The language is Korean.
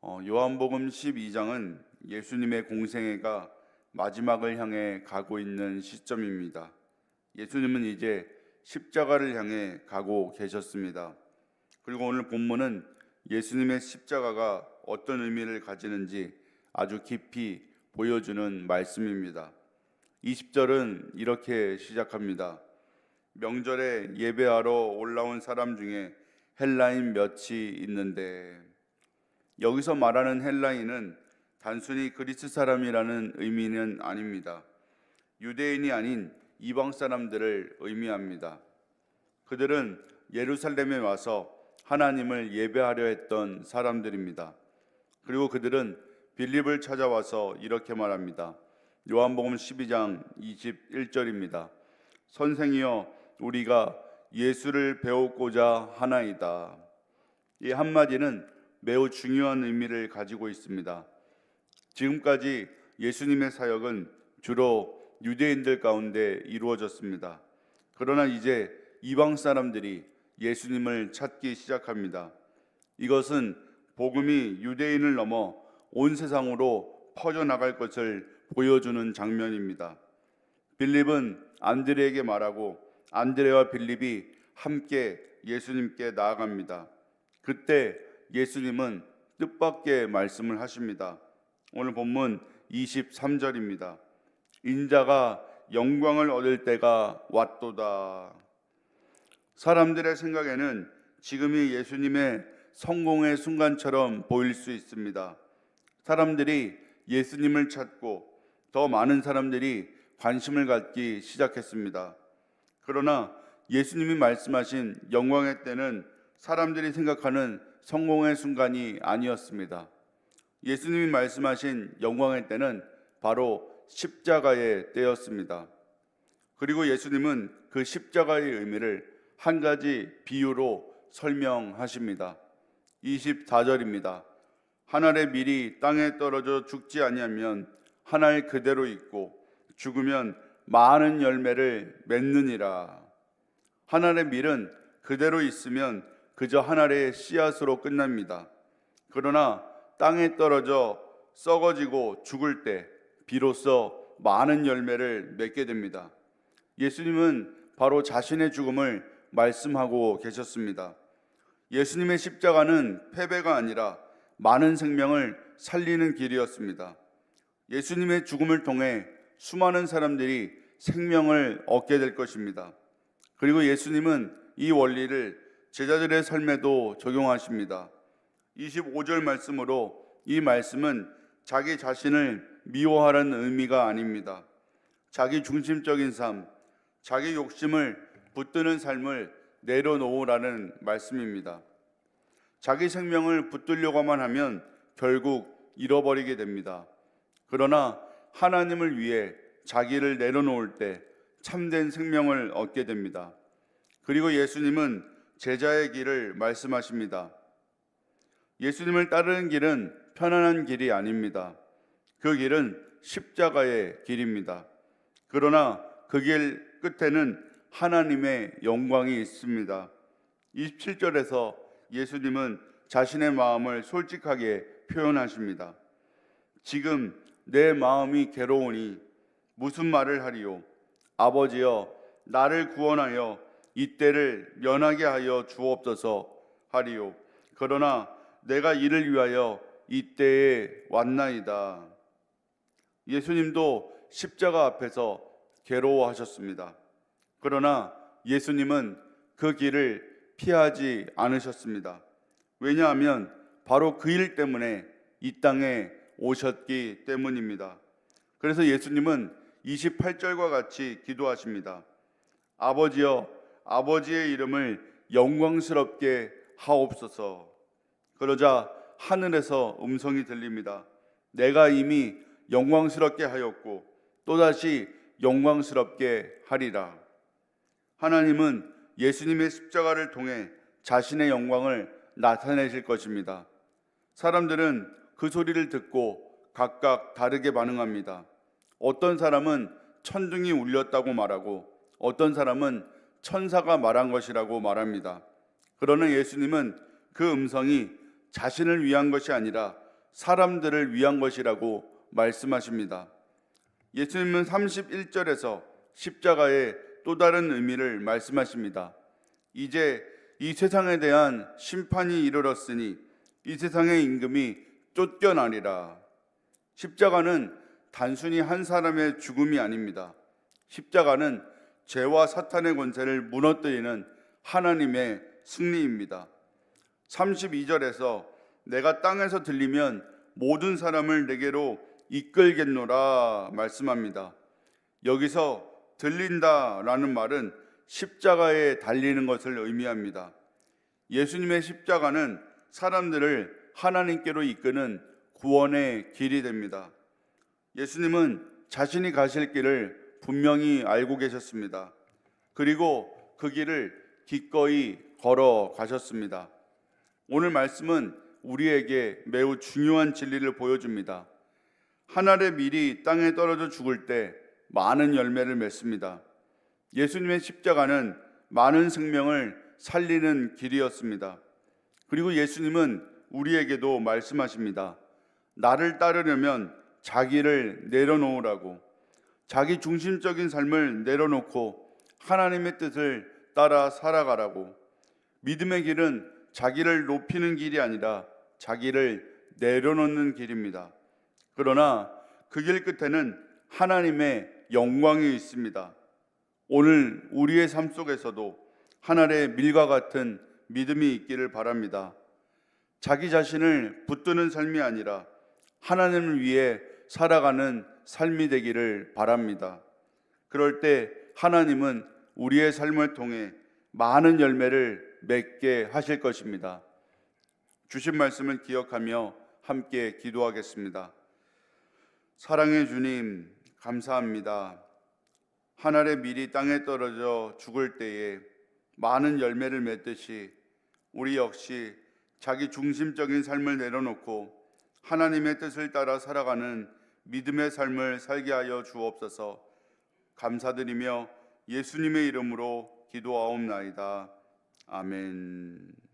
요한복음 12장은 예수님의 공생애가 마지막을 향해 가고 있는 시점입니다. 예수님은 이제 십자가를 향해 가고 계셨습니다. 그리고 오늘 본문은 예수님의 십자가가 어떤 의미를 가지는지 아주 깊이 보여주는 말씀입니다. 20절은 이렇게 시작합니다. 명절에 예배하러 올라온 사람 중에 헬라인 몇이 있는데, 여기서 말하는 헬라인은 단순히 그리스 사람이라는 의미는 아닙니다. 유대인이 아닌 이방 사람들을 의미합니다. 그들은 예루살렘에 와서 하나님을 예배하려 했던 사람들입니다. 그리고 그들은 빌립을 찾아와서 이렇게 말합니다. 요한복음 12장 21절입니다. 선생이여, 우리가 예수를 배우고자 하나이다. 이 한마디는 매우 중요한 의미를 가지고 있습니다. 지금까지 예수님의 사역은 주로 유대인들 가운데 이루어졌습니다. 그러나 이제 이방 사람들이 예수님을 찾기 시작합니다. 이것은 복음이 유대인을 넘어 온 세상으로 퍼져나갈 것을 보여주는 장면입니다. 빌립은 안드레에게 말하고 안드레와 빌립이 함께 예수님께 나아갑니다. 그때 예수님은 뜻밖의 말씀을 하십니다. 오늘 본문 23절입니다. 인자가 영광을 얻을 때가 왔도다. 사람들의 생각에는 지금이 예수님의 성공의 순간처럼 보일 수 있습니다. 사람들이 예수님을 찾고 더 많은 사람들이 관심을 갖기 시작했습니다. 그러나 예수님이 말씀하신 영광의 때는 사람들이 생각하는 성공의 순간이 아니었습니다. 예수님이 말씀하신 영광의 때는 바로 십자가의 때였습니다. 그리고 예수님은 그 십자가의 의미를 한 가지 비유로 설명하십니다. 24절입니다. 한 알의 밀이 땅에 떨어져 죽지 아니하면 한 알 그대로 있고 죽으면 많은 열매를 맺느니라. 한 알의 밀은 그대로 있으면 그저 한 알의 씨앗으로 끝납니다. 그러나 땅에 떨어져 썩어지고 죽을 때 비로소 많은 열매를 맺게 됩니다. 예수님은 바로 자신의 죽음을 말씀하고 계셨습니다. 예수님의 십자가는 패배가 아니라 많은 생명을 살리는 길이었습니다. 예수님의 죽음을 통해 수많은 사람들이 생명을 얻게 될 것입니다. 그리고 예수님은 이 원리를 제자들의 삶에도 적용하십니다. 25절 말씀으로 이 말씀은 자기 자신을 미워하라는 의미가 아닙니다. 자기 중심적인 삶, 자기 욕심을 붙드는 삶을 내려놓으라는 말씀입니다. 자기 생명을 붙들려고만 하면 결국 잃어버리게 됩니다. 그러나 하나님을 위해 자기를 내려놓을 때 참된 생명을 얻게 됩니다. 그리고 예수님은 제자의 길을 말씀하십니다. 예수님을 따르는 길은 편안한 길이 아닙니다. 그 길은 십자가의 길입니다. 그러나 그 길 끝에는 하나님의 영광이 있습니다. 27절에서 예수님은 자신의 마음을 솔직하게 표현하십니다. 지금 내 마음이 괴로우니 무슨 말을 하리요? 아버지여, 나를 구원하여 이때를 면하게 하여 주옵소서 하리요. 그러나 내가 이를 위하여 이때에 왔나이다. 예수님도 십자가 앞에서 괴로워하셨습니다. 그러나 예수님은 그 길을 피하지 않으셨습니다. 왜냐하면 바로 그 일 때문에 이 땅에 오셨기 때문입니다. 그래서 예수님은 28절과 같이 기도하십니다. 아버지여, 아버지의 이름을 영광스럽게 하옵소서. 그러자 하늘에서 음성이 들립니다. 내가 이미 영광스럽게 하였고 또다시 영광스럽게 하리라. 하나님은 예수님의 십자가를 통해 자신의 영광을 나타내실 것입니다. 사람들은 그 소리를 듣고 각각 다르게 반응합니다. 어떤 사람은 천둥이 울렸다고 말하고 어떤 사람은 천사가 말한 것이라고 말합니다. 그러나 예수님은 그 음성이 자신을 위한 것이 아니라 사람들을 위한 것이라고 말씀하십니다. 예수님은 31절에서 십자가의 또 다른 의미를 말씀하십니다. 이제 이 세상에 대한 심판이 이르렀으니 이 세상의 임금이 쫓겨나리라. 십자가는 단순히 한 사람의 죽음이 아닙니다. 십자가는 죄와 사탄의 권세를 무너뜨리는 하나님의 승리입니다. 32절에서 내가 땅에서 들리면 모든 사람을 내게로 이끌겠노라 말씀합니다. 여기서 들린다라는 말은 십자가에 달리는 것을 의미합니다. 예수님의 십자가는 사람들을 하나님께로 이끄는 구원의 길이 됩니다. 예수님은 자신이 가실 길을 분명히 알고 계셨습니다. 그리고 그 길을 기꺼이 걸어가셨습니다. 오늘 말씀은 우리에게 매우 중요한 진리를 보여줍니다. 한 알의 밀이 땅에 떨어져 죽을 때 많은 열매를 맺습니다. 예수님의 십자가는 많은 생명을 살리는 길이었습니다. 그리고 예수님은 우리에게도 말씀하십니다. 나를 따르려면 자기를 내려놓으라고, 자기 중심적인 삶을 내려놓고 하나님의 뜻을 따라 살아가라고. 믿음의 길은 자기를 높이는 길이 아니라 자기를 내려놓는 길입니다. 그러나 그 길 끝에는 하나님의 영광이 있습니다. 오늘 우리의 삶 속에서도 한 알의 밀과 같은 믿음이 있기를 바랍니다. 자기 자신을 붙드는 삶이 아니라 하나님을 위해 살아가는 삶이 되기를 바랍니다. 그럴 때 하나님은 우리의 삶을 통해 많은 열매를 맺게 하실 것입니다. 주신 말씀을 기억하며 함께 기도하겠습니다. 사랑의 주님, 감사합니다. 한 알의 밀이 땅에 떨어져 죽을 때에 많은 열매를 맺듯이 우리 역시 자기 중심적인 삶을 내려놓고 하나님의 뜻을 따라 살아가는 믿음의 삶을 살게 하여 주옵소서. 감사드리며 예수님의 이름으로 기도하옵나이다. 아멘.